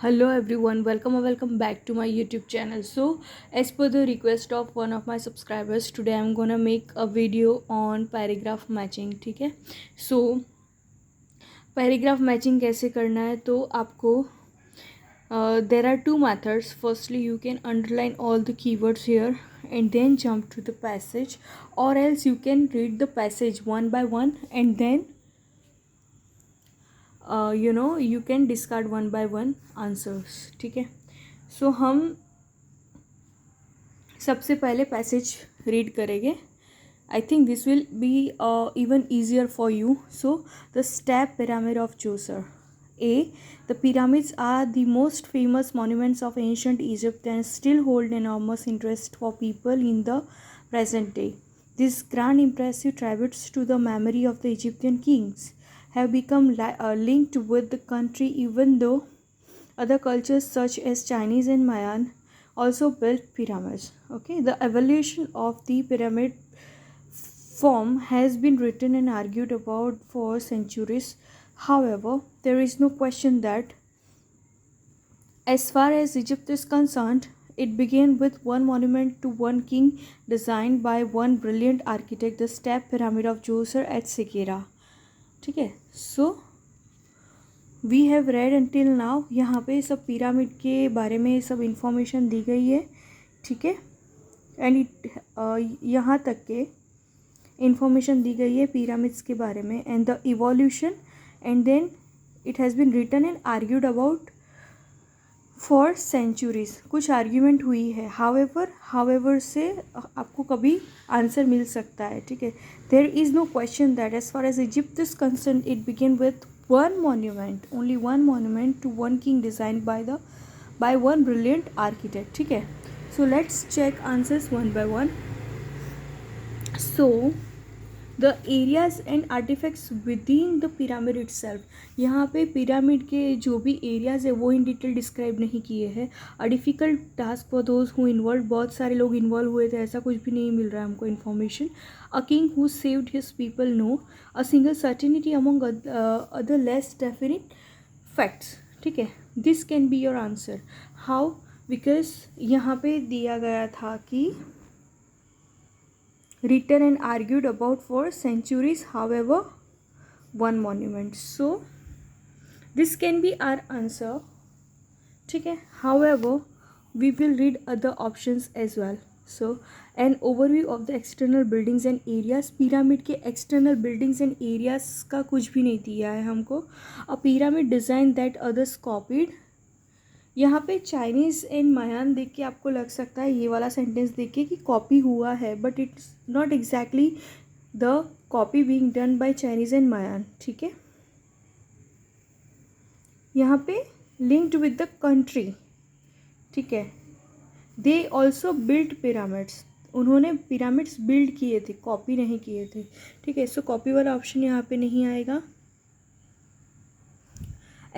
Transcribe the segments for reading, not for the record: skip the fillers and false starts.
Hello everyone, welcome or welcome back to my YouTube channel. So as per the request of one of my subscribers, today I'm gonna make a video on paragraph matching. ठीक है, so paragraph matching कैसे करना है, तो आपको there are two methods. Firstly, you can underline all the keywords here and then jump to the passage, or else you can read the passage one by one and then you can discard one by one answers. ठीक है, सो हम सबसे पहले passage read करेंगे. I think this will be even easier for you. So the step pyramid of Djoser. A. The pyramids are the most famous monuments of ancient Egypt and still hold enormous interest for people in the present day. These grand impressive tributes to the memory of the Egyptian kings have become linked with the country, even though other cultures such as Chinese and Mayan also built pyramids. Okay, the evolution of the pyramid form has been written and argued about for centuries. However, there is no question that as far as Egypt is concerned, it began with one monument to one king designed by one brilliant architect, the step pyramid of Djoser at Saqqara. ठीक है, so we have read until now. यहाँ पे सब pyramid के बारे में सब information दी गई है. ठीक है, एंड यहाँ तक के इंफॉर्मेशन दी गई है पिरामिड्स के बारे में and the evolution, and then it has been written and argued about for centuries. कुछ आर्ग्यूमेंट हुई है. हावेवर से आपको कभी आंसर मिल सकता है. ठीक है, there is no question that as far as Egypt is concern it began with one monument, only one monument to one king designed by one brilliant architect. ठीक है, so let's check answers one by one. So the areas and artifacts within the pyramid itself. यहाँ पे pyramid के जो भी areas है वो in detail describe नहीं किए हैं. A difficult task for those who involve. बहुत सारे लोग इन्वॉल्व हुए थे, ऐसा कुछ भी नहीं मिल रहा है हमको information. A king who saved his people. No. A single certainty among other less definite facts. ठीक है, this can be your answer. How? Because यहाँ पे दिया गया था कि written and argued about for centuries, however one monument. So this can be our answer. ठीक है, however we will read other options as well. So an overview of the external buildings and areas. pyramid के external buildings and areas का कुछ भी नहीं दिया है हमको. a pyramid design that others copied. यहाँ पे चाइनीज़ एंड मायान देख के आपको लग सकता है ये वाला सेंटेंस देख के कि कॉपी हुआ है, but it's not exactly the copy being done by Chinese and Mayan. ठीक है, यहाँ पे लिंक्ड विद द कंट्री. ठीक है, दे ऑल्सो बिल्ड पिरामिड्स. उन्होंने पिरामिड्स बिल्ड किए थे, कॉपी नहीं किए थे. ठीक है, सो कॉपी वाला ऑप्शन यहाँ पे नहीं आएगा.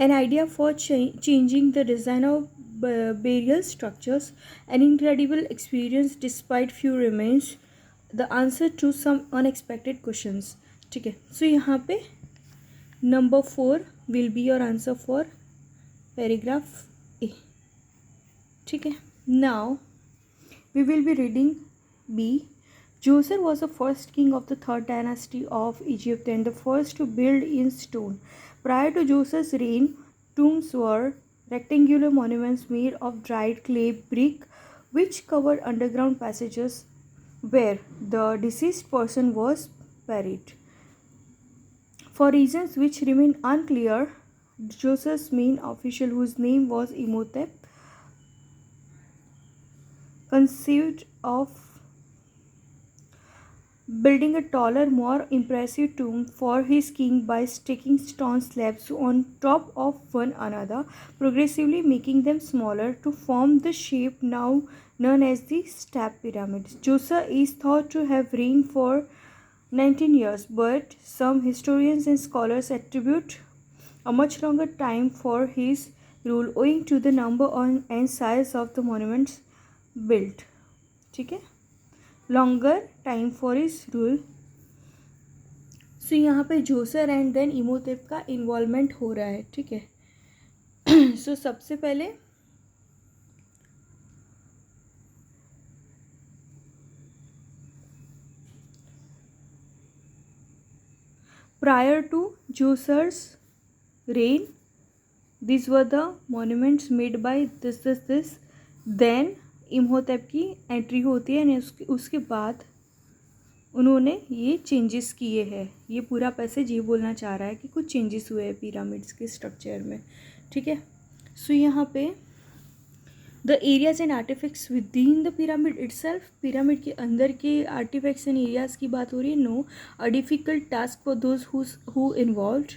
An idea for changing the design of burial structures. An incredible experience despite few remains. The answer to some unexpected questions. ठीक है, सो यहाँ पे number 4 will be your answer for paragraph A. ठीक है, now we will be reading B. Djoser was the first king of the third dynasty of Egypt and the first to build in stone. Prior to Djoser's reign, tombs were rectangular monuments made of dried clay brick which covered underground passages where the deceased person was buried. For reasons which remain unclear, Djoser's main official, whose name was Imhotep, conceived of building a taller, more impressive tomb for his king by stacking stone slabs on top of one another, progressively making them smaller to form the shape now known as the step pyramid. Djoser is thought to have reigned for 19 years, but some historians and scholars attribute a much longer time for his rule owing to the number and size of the monuments built. ठीक है, longer time for his rule. So यहाँ पे Djoser and then इमोतेप का involvement हो रहा है. ठीक है, सो सबसे पहले prior to Djoser's reign, these were the monuments made by this. Then Imhotep की एंट्री होती है यानी उसके बाद उन्होंने ये चेंजेस किए हैं. ये पूरा पैसेज ये बोलना चाह रहा है कि कुछ चेंजेस हुए हैं पिरामिड्स के स्ट्रक्चर में. ठीक है. सो यहाँ पे the areas and artifacts within the pyramid itself, pyramid के अंदर के आर्टिफैक्ट्स एंड एरियाज की बात हो रही है. No. A difficult task for those who involved.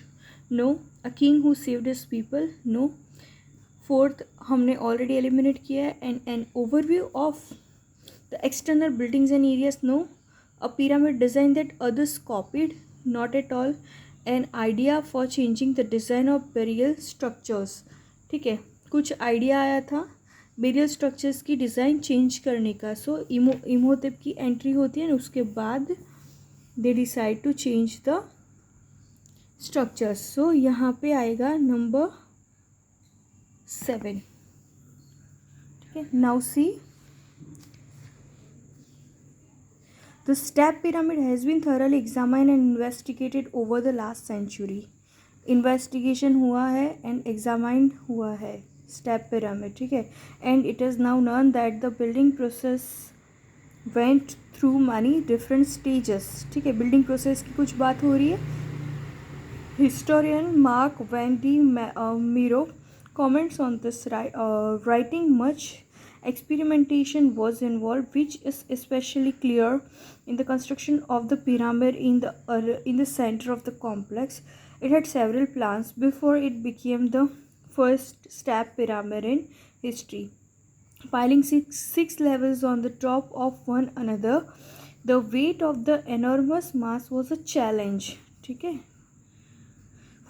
No. A king who saved his people. No. Fourth हमने ऑलरेडी एलिमिनेट किया है. And an overview of the external buildings and areas. No. A pyramid design that others copied. Not at all. An idea for changing the design of burial structures. ठीक है. कुछ idea आया था burial structures की design change करने का. सो Imhotep की entry होती है. उसके बाद they decide to change the structures. So यहाँ पे आएगा नंबर 7. ठीक है. Now see the step pyramid has been thoroughly examined and investigated over the last century. Investigation हुआ है एंड एग्जामाइंड हुआ है स्टेप पिरामिड. ठीक है. And it is now known that the building process went through many different stages. ठीक है. Building process की कुछ बात हो रही है. Historian mark Wendy Miro comments on this writing much experimentation was involved, which is especially clear in the construction of the pyramid in the center of the complex. It had several plans before it became the first step pyramid in history, piling six levels on the top of one another. The weight of the enormous mass was a challenge. ठीक है.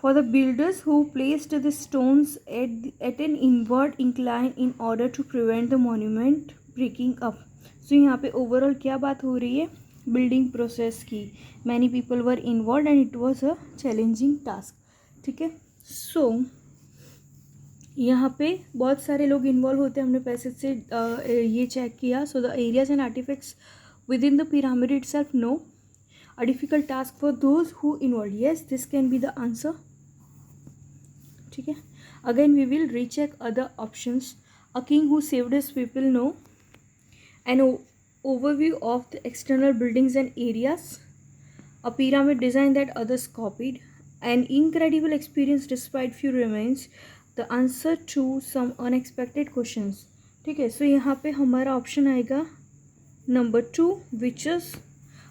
For the builders who placed the stones at an inward incline in order to prevent the monument breaking up. So यहाँ पे overall क्या बात हो रही है building process की. Many people were involved and it was a challenging task. ठीक है. So यहाँ पे बहुत सारे लोग इन्वॉल्व होते हैं. हमने पैसेज से ये चेक किया. So the areas and artifacts within the pyramid itself. No. A difficult task for those who involve. Yes, this can be the answer. ठीक है. Again we will recheck other options. A king who saved his people. No. An overview of the external buildings and areas. A pyramid design that others copied. An incredible experience despite few remains. The answer to some unexpected questions. ठीक है. So यहाँ पे हमारा option आएगा number 2 which is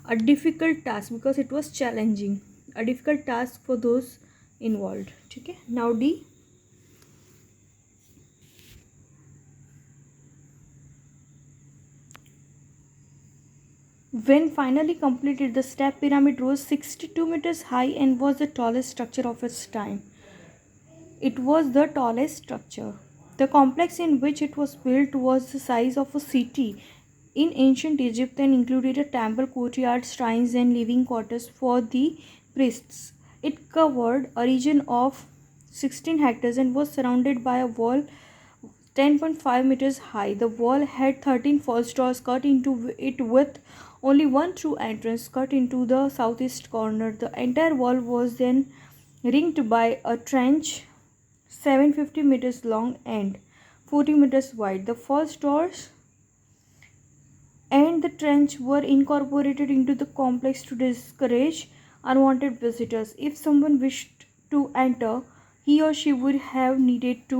a difficult task because it was challenging. A difficult task for those involved. ठीक है. Now D. When finally completed, the step pyramid rose 62 meters high and was the tallest structure of its time. It was the tallest structure. The complex in which it was built was the size of a city in ancient Egypt and included a temple, courtyard, shrines, and living quarters for the priests. It covered a region of 16 hectares and was surrounded by a wall 10.5 meters high. The wall had 13 false doors cut into it with only one true entrance cut into the southeast corner. The entire wall was then ringed by a trench 750 meters long and 40 meters wide. The false doors and the trench were incorporated into the complex to discourage unwanted visitors. If someone wished to enter, he or she would have needed to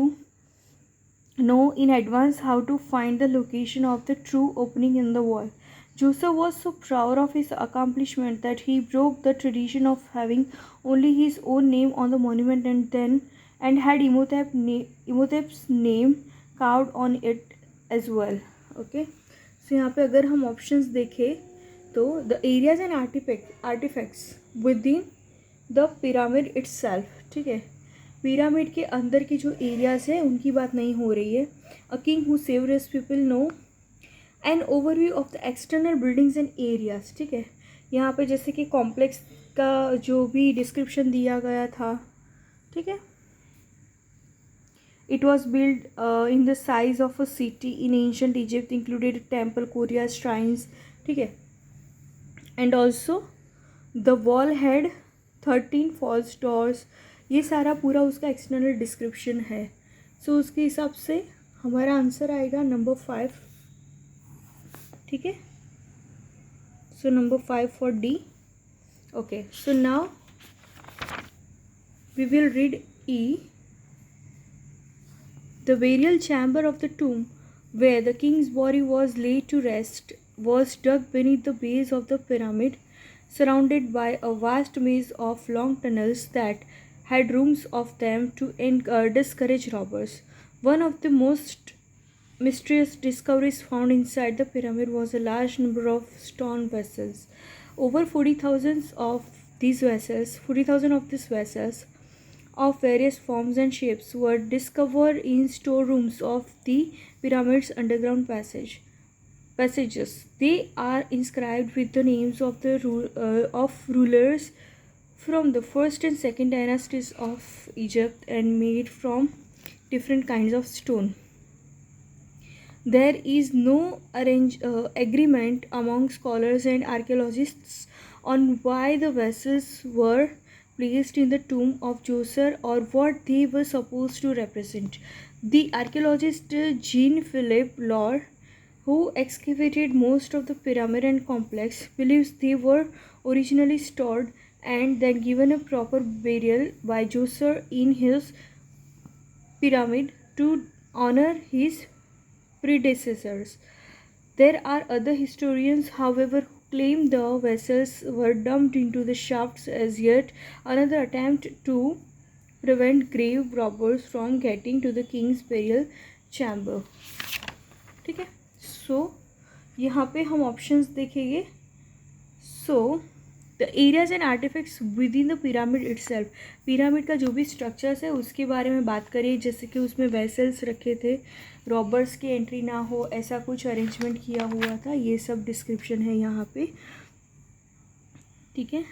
know in advance how to find the location of the true opening in the wall. Joseph was so proud of his accomplishment that he broke the tradition of having only his own name on the monument and had Imhotep's name carved on it as well. Okay. So यहाँ पे अगर हम options देखें तो the areas and artifacts within the pyramid itself. ठीक है. Pyramid के अंदर के जो एरियाज है उनकी बात नहीं हो रही है. A king who saved his people. No. An overview of the external buildings and areas. ठीक है. यहाँ पे जैसे कि कॉम्प्लेक्स का जो भी डिस्क्रिप्शन दिया गया था. ठीक है. It was built in the size of a city in ancient Egypt, included temple, courtyards, shrines. ठीक है. And also the wall had 13 false doors. ये सारा पूरा उसका एक्सटर्नल डिस्क्रिप्शन है. सो उसके हिसाब से हमारा आंसर आएगा नंबर 5. ठीक है. So number 5 for D. Okay, so now we will read E. The burial chamber of the tomb where the king's body was laid to rest was dug beneath the base of the pyramid, surrounded by a vast maze of long tunnels that had rooms of them to discourage robbers. One of the most mysterious discoveries found inside the pyramid was a large number of stone vessels. Over 40,000 of these vessels of various forms and shapes were discovered in storerooms of the pyramid's underground passages. They are inscribed with the names of the rulers from the first and second dynasties of Egypt and made from different kinds of stone. There is no agreement among scholars and archaeologists on why the vessels were placed in the tomb of Djoser or what they were supposed to represent. The archaeologist Jean-Philippe Laure, who excavated most of the pyramid and complex, believes they were originally stored and then given a proper burial by Djoser in his pyramid to honor his predecessors. There are other historians, however, who claim the vessels were dumped into the shafts as yet another attempt to prevent grave robbers from getting to the king's burial chamber. ठीक है. So यहाँ पे हम options देखेंगे. So the areas and artifacts within the pyramid itself. Pyramid का जो भी structures है उसके बारे में बात करें, जैसे कि उसमें वेसल्स रखे थे, रॉबर्स की एंट्री ना हो, ऐसा कुछ अरेंजमेंट किया हुआ था. ये सब डिस्क्रिप्शन है यहाँ पे. ठीक है.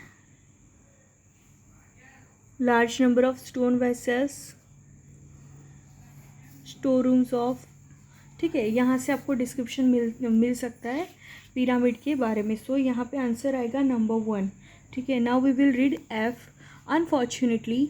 Large number of stone vessels, store rooms of. ठीक है, यहाँ से आपको डिस्क्रिप्शन मिल सकता है पिरामिड के बारे में. सो यहाँ पे आंसर आएगा नंबर 1. ठीक है. Now we will read F. Unfortunately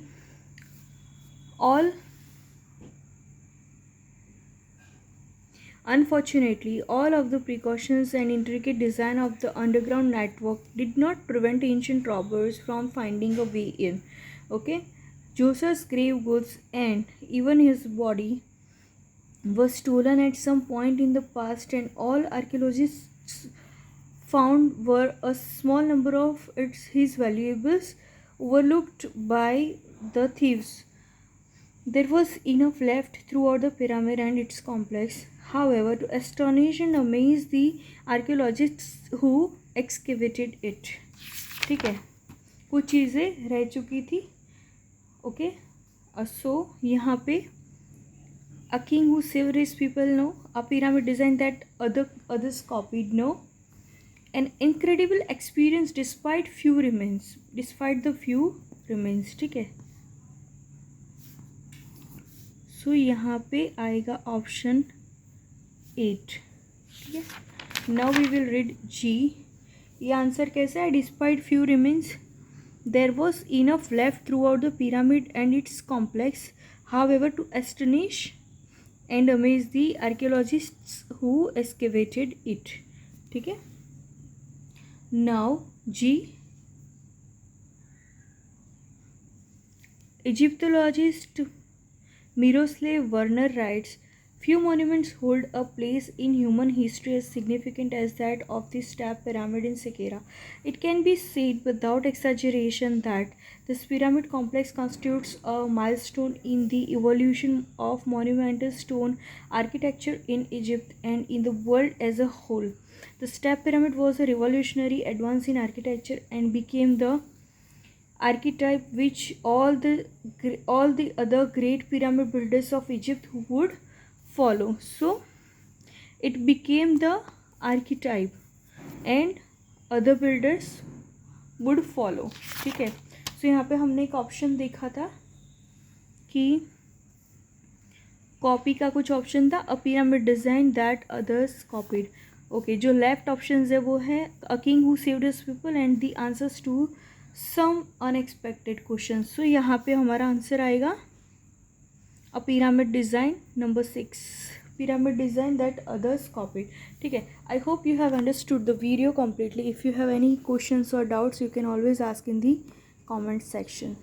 all of the precautions and intricate design of the underground network did not prevent ancient robbers from finding a way in. Okay, Joseph's grave goods and even his body was stolen at some point in the past, and all archaeologists found were a small number of his valuables overlooked by the thieves. There was enough left throughout the pyramid and its complex, however, to astonish and amaze the archaeologists who excavated it. ठीक है, कुछ चीज़ें रह चुकी थी. Okay, सो यहाँ पे a king who saved his people, no. A pyramid design that others copied, no. An incredible experience despite the few remains. ठीक है. सो यहाँ पे आएगा ऑप्शन 8. ठीक है. Now we will read G. ये आंसर कैसा है? Despite few remains there was enough left throughout the pyramid and its complex, however to astonish and amaze the archaeologists who excavated it. ठीक है. Now G. Egyptologist Miroslav Werner writes, few monuments hold a place in human history as significant as that of the Step Pyramid in Saqqara. It can be said without exaggeration that this pyramid complex constitutes a milestone in the evolution of monumental stone architecture in Egypt and in the world as a whole. The Step Pyramid was a revolutionary advance in architecture and became the archetype which all the other great pyramid builders of Egypt would follow. So it became the archetype and other builders would follow. ठीक है. So यहाँ पे हमने एक option देखा था कि copy का कुछ ऑप्शन था, a pyramid design that others copied. Okay, जो लेफ्ट ऑप्शन है वो है a king who saved his people and the answers to some unexpected question. So यहाँ पे हमारा आंसर आएगा a pyramid design number 6, pyramid design that others copied. ठीक है, I hope you have understood the video completely. If you have any questions or doubts, you can always ask in the comment section.